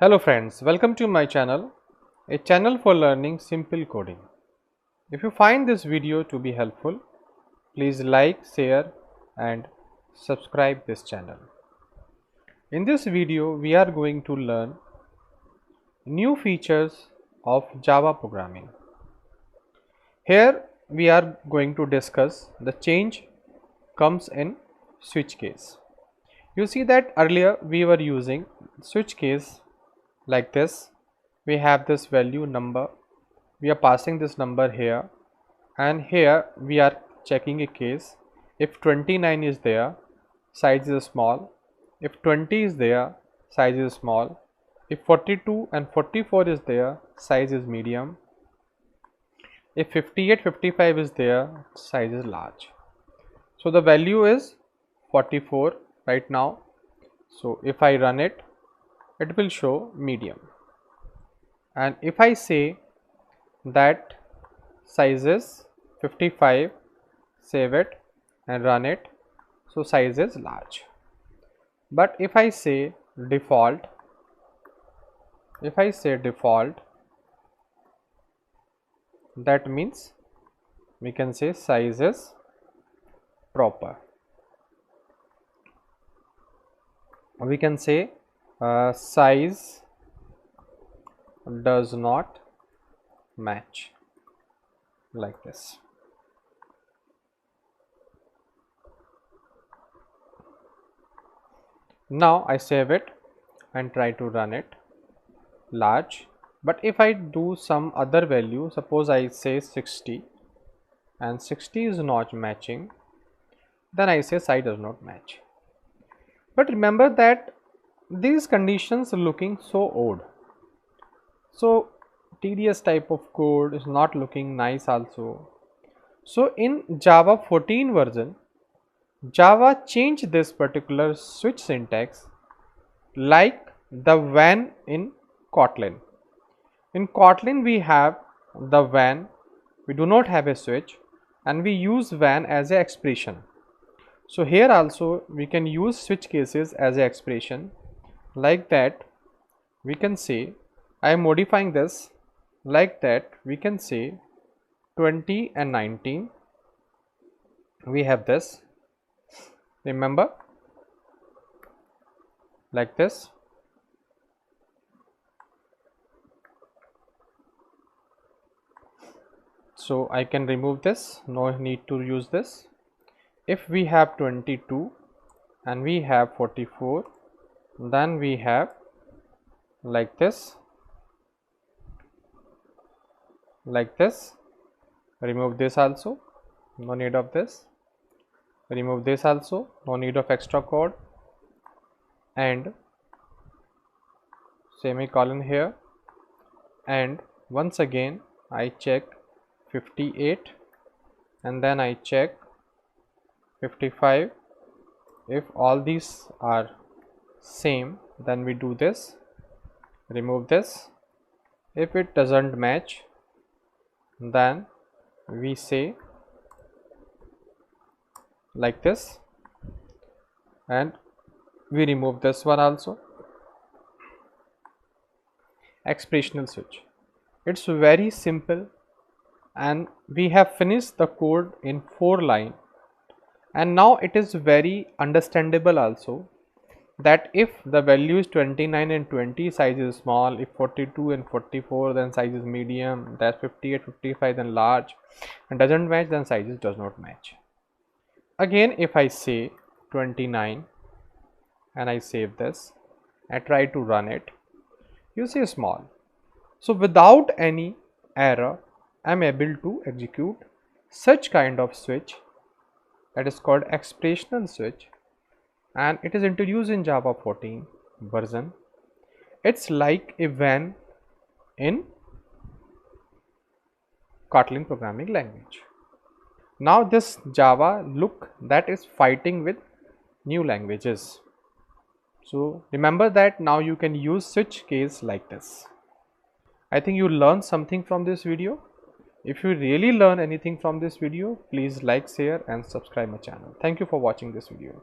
Hello friends, welcome to my channel, a channel for learning simple coding. If you find this video to be helpful, please like, share and subscribe this channel. In this video, we are going to learn new features of Java programming. Here we are going to discuss the change comes in switch case. You see that earlier we were using switch case like this. We have this value number, we are passing this number here, and here we are checking a case. If 29 is there, size is small. If 20 is there, size is small. If 42 and 44 is there, size is medium. If 58, 55 is there, size is large. So the value is 44 right now. So if I run it, it will show medium. And if I say that size is 55, save it and run it, so size is large. But if I say default, that means we can say size is proper. We can say size does not match, like this. Now I save it and try to run it, large. But if I do some other value, suppose I say 60 and 60 is not matching, then I say size does not match. But remember that these conditions are looking so odd, so tedious type of code is not looking nice also. So in Java 14 version, Java changed this particular switch syntax like the when in Kotlin. In Kotlin we have the when, we do not have a switch, and we use when as an expression. So here also we can use switch cases as an expression. Like that we can say, I am modifying this like that, we can say 20 and 19, we have this, remember, like this. So I can remove this, no need to use this. If we have 22 and we have 44, then we have like this, remove this also, no need of this, remove this also, no need of extra code, and semicolon here, and once again I check 58 and then I check 55. If all these are same, then we do this, remove this. If it doesn't match, then we say like this, and we remove this one also. Expressional switch, it's very simple, and we have finished the code in 4 lines. And now it is very understandable also that if the value is 29 and 20, size is small. If 42 and 44, then size is medium. That's 58, 55, then large. And doesn't match, then sizes does not match. Again, if I say 29 and I save this, I try to run it, you see small. So without any error, I am able to execute such kind of switch, that is called expressional switch, and it is introduced in Java 14 version. It's like a when in Kotlin programming language. Now this Java look that is fighting with new languages. So remember that now you can use switch case like this. I think you learned something from this video. If you really learn anything from this video, please like, share and subscribe my channel. Thank you for watching this video.